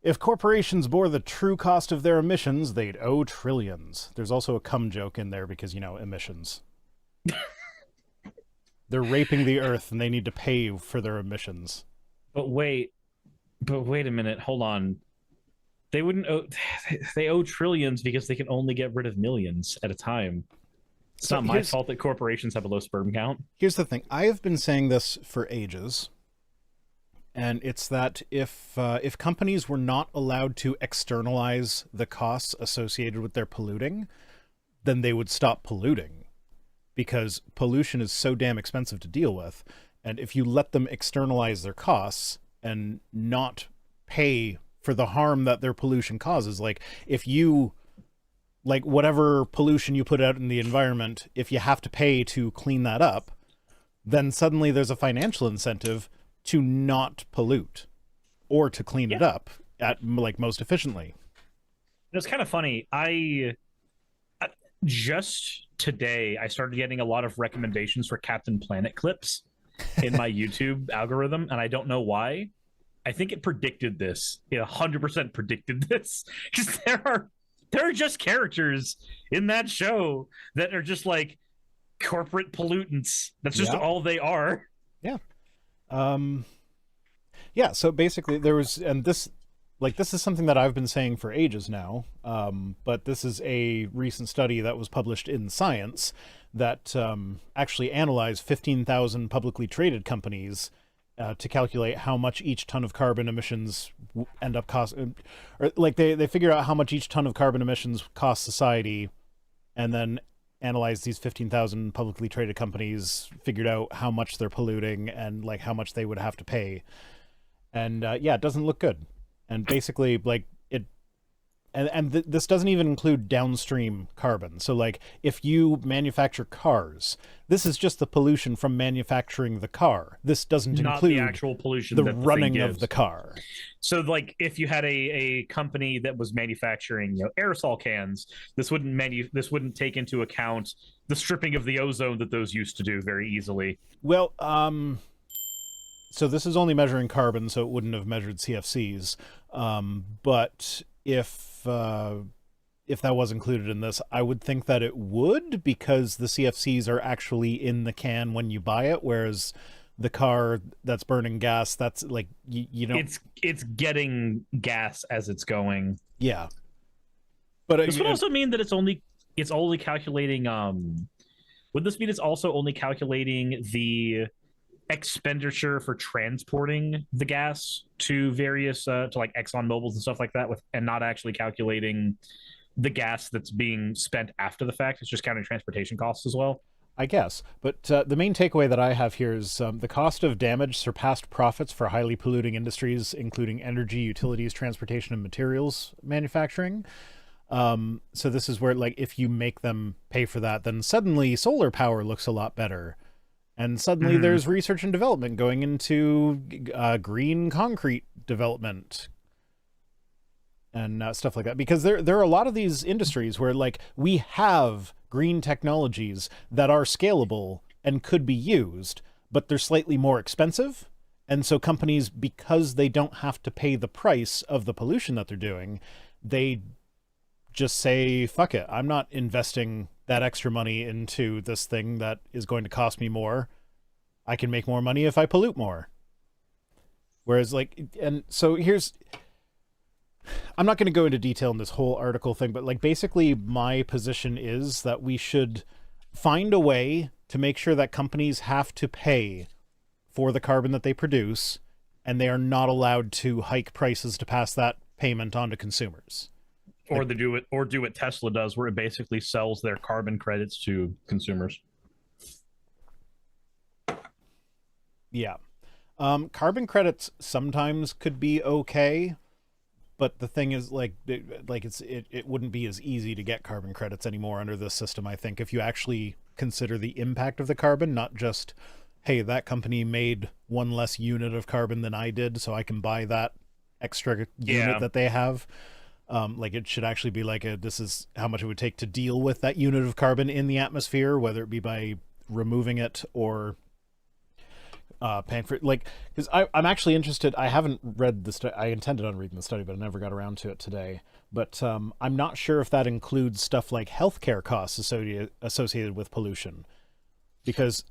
If corporations bore the true cost of their emissions, they'd owe trillions. There's also a cum joke in there because, emissions. They're raping the earth and they need to pay for their emissions. But wait, a minute. Hold on. They wouldn't owe, they owe trillions because they can only get rid of millions at a time. It's So not my fault that corporations have a low sperm count. here's the thing. I have been saying this for ages, and it's that if companies were not allowed to externalize the costs associated with their polluting, then they would stop polluting, because pollution is so damn expensive to deal with. And if you let them externalize their costs and not pay for the harm that their pollution causes, like if you like whatever pollution you put out in the environment, if you have to pay to clean that up, then suddenly there's a financial incentive to not pollute or to clean it up at like most efficiently. It's kind of funny. I just today I started getting a lot of recommendations for Captain Planet clips in my YouTube algorithm, and I don't know why. I think it predicted this. It 100% predicted this because there are just characters in that show that are just like corporate pollutants. That's just all they are. Yeah. Yeah, so basically there was, and this is something that I've been saying for ages now, but this is a recent study that was published in Science that actually analyzed 15,000 publicly traded companies to calculate how much each ton of carbon emissions end up costing, or like they figure out how much each ton of carbon emissions costs society, and then analyzed these 15,000 publicly traded companies, figured out how much they're polluting and like how much they would have to pay. And yeah, it doesn't look good. And basically like this doesn't even include downstream carbon. So like if you manufacture cars, this is just the pollution from manufacturing the car. This doesn't include the actual pollution, the running of the car. So like if you had a company that was manufacturing aerosol cans, this wouldn't take into account the stripping of the ozone that those used to do very easily. Well, so this is only measuring carbon, so it wouldn't have measured CFCs. But if that was included in this, I would think that it would, because the CFCs are actually in the can when you buy it, whereas the car that's burning gas, that's like you know, it's getting gas as it's going. Yeah, but this would also mean that it's only calculating. Would this mean it's also only calculating the expenditure for transporting the gas to various to like Exxon Mobil's and stuff like that, and not actually calculating the gas that's being spent after the fact? It's just counting transportation costs as well, I guess. But the main takeaway that I have here is the cost of damage surpassed profits for highly polluting industries, including energy, utilities, transportation, and materials manufacturing. So this is where, like, if you make them pay for that, then suddenly solar power looks a lot better. And suddenly there's research and development going into green concrete development and stuff like that. Because there are a lot of these industries where, like, we have green technologies that are scalable and could be used, but they're slightly more expensive. And so companies, because they don't have to pay the price of the pollution that they're doing, they just say, fuck it, I'm not investing that extra money into this thing that is going to cost me more. I can make more money if I pollute more. Whereas, like, and so I'm not going to go into detail in this whole article thing, but like basically my position is that we should find a way to make sure that companies have to pay for the carbon that they produce, and they are not allowed to hike prices to pass that payment on to consumers. Or they do what Tesla does, where it basically sells their carbon credits to consumers. Yeah. Carbon credits sometimes could be okay, but the thing is, it wouldn't be as easy to get carbon credits anymore under this system, I think, if you actually consider the impact of the carbon, not just, hey, that company made one less unit of carbon than I did, so I can buy that extra unit that they have. Like, it should actually be like this is how much it would take to deal with that unit of carbon in the atmosphere, whether it be by removing it or paying for, like, because I'm actually interested. I haven't read the study. I intended on reading the study, but I never got around to it today. But I'm not sure if that includes stuff like healthcare costs associated with pollution, because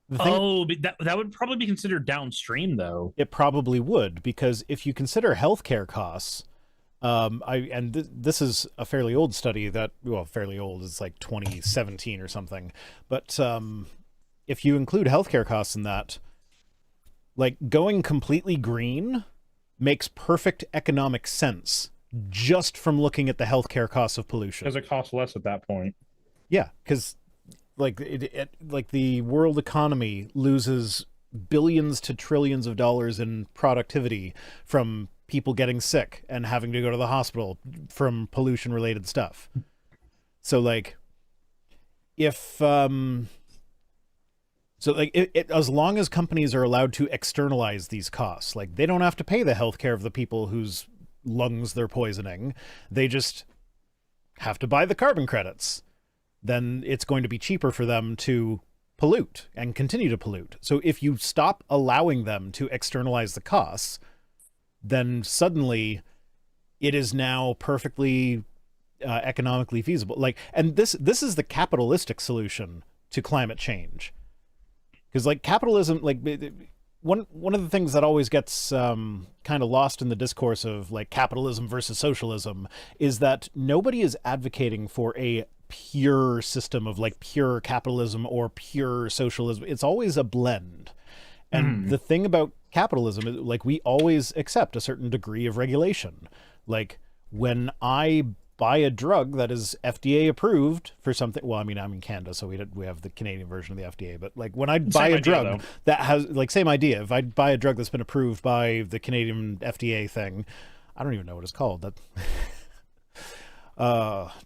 the thing, that would probably be considered downstream, though. it probably would, because if you consider healthcare costs, this is a fairly old study that, well, fairly old, it's like 2017 or something, but if you include healthcare costs in that, like, going completely green makes perfect economic sense just from looking at the healthcare costs of pollution. Because it costs less at that point. Yeah, because like like the world economy loses billions to trillions of dollars in productivity from people getting sick and having to go to the hospital from pollution related stuff. So like if as long as companies are allowed to externalize these costs, like they don't have to pay the healthcare of the people whose lungs they're poisoning, they just have to buy the carbon credits, then it's going to be cheaper for them to pollute and continue to pollute. So if you stop allowing them to externalize the costs, then suddenly it is now perfectly economically feasible. Like, and this is the capitalistic solution to climate change. Because like capitalism, like one of the things that always gets kind of lost in the discourse of like capitalism versus socialism is that nobody is advocating for a pure system of like pure capitalism or pure socialism. It's always a blend. And the thing about capitalism is, like, we always accept a certain degree of regulation. Like, when I buy a drug that is FDA approved for something, well, I mean, I'm in Canada, so we have the Canadian version of the FDA, but like when I buy a drug that has, like, same idea, if I buy a drug that's been approved by the Canadian FDA thing, I don't even know what it's called. That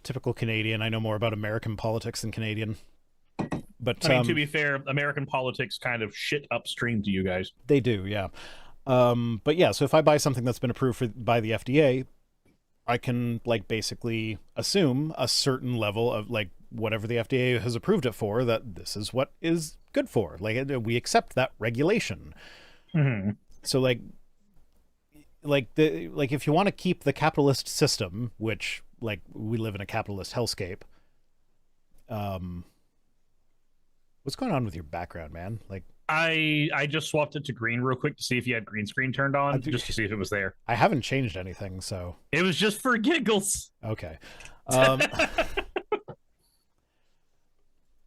typical Canadian. I know more about American politics than Canadian. But I mean, to be fair, American politics kind of shit upstream to you guys. They do, yeah. But yeah, so if I buy something that's been approved by the FDA, I can like basically assume a certain level of like whatever the FDA has approved it for, that this is what is good for. Like, we accept that regulation. So like if you want to keep the capitalist system, which, like, we live in a capitalist hellscape. What's going on with your background, man? Like, I just swapped it to green real quick to see if you had green screen turned on, just to see if it was there. I haven't changed anything, so it was just for giggles. Okay.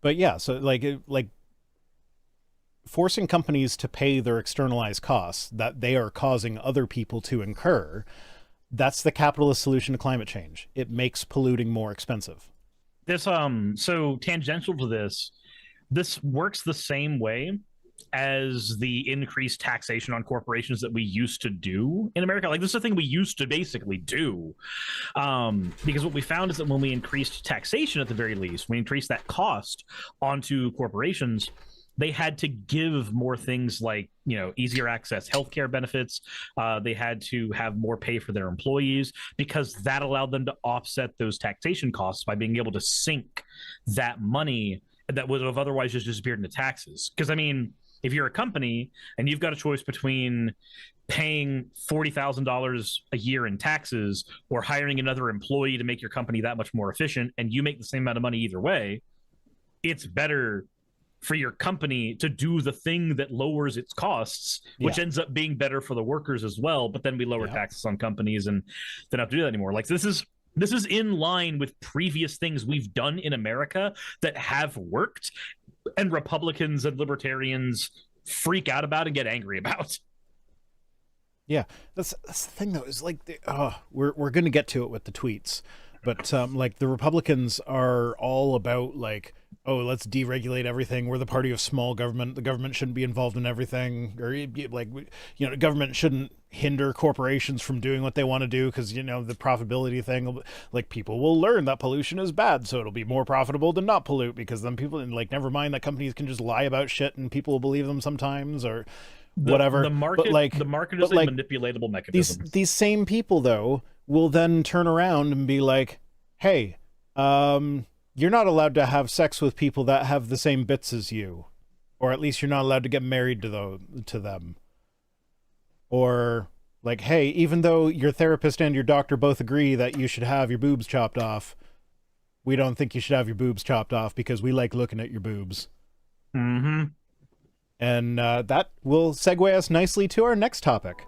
But yeah, so like forcing companies to pay their externalized costs that they are causing other people to incur, that's the capitalist solution to climate change. It makes polluting more expensive. This so tangential to this works the same way as the increased taxation on corporations that we used to do in America. Like, this is a thing we used to basically do. Because what we found is that when we increased taxation, at the very least, we increased that cost onto corporations, they had to give more things like, easier access healthcare benefits. They had to have more pay for their employees, because that allowed them to offset those taxation costs by being able to sink that money that would have otherwise just disappeared into taxes. Because, I mean, if you're a company and you've got a choice between paying $40,000 a year in taxes or hiring another employee to make your company that much more efficient, and you make the same amount of money either way, it's better for your company to do the thing that lowers its costs, which ends up being better for the workers as well. But then we lower taxes on companies and they don't have to do that anymore. Like, this is in line with previous things we've done in America that have worked, and Republicans and libertarians freak out about and get angry about. Yeah, that's the thing, though, is like we're going to get to it with the tweets, but like the Republicans are all about like, oh, let's deregulate everything. We're the party of small government. The government shouldn't be involved in everything, or like, the government shouldn't hinder corporations from doing what they want to do, because the profitability thing, like, people will learn that pollution is bad, so it'll be more profitable to not pollute, because then people, like, never mind that companies can just lie about shit and people will believe them sometimes, or whatever. The market, the market is a manipulatable mechanism. These same people, though, will then turn around and be like, hey, you're not allowed to have sex with people that have the same bits as you. or at least you're not allowed to get married to them. Or like, hey, even though your therapist and your doctor both agree that you should have your boobs chopped off, we don't think you should have your boobs chopped off because we like looking at your boobs. Mm-hmm. And that will segue us nicely to our next topic.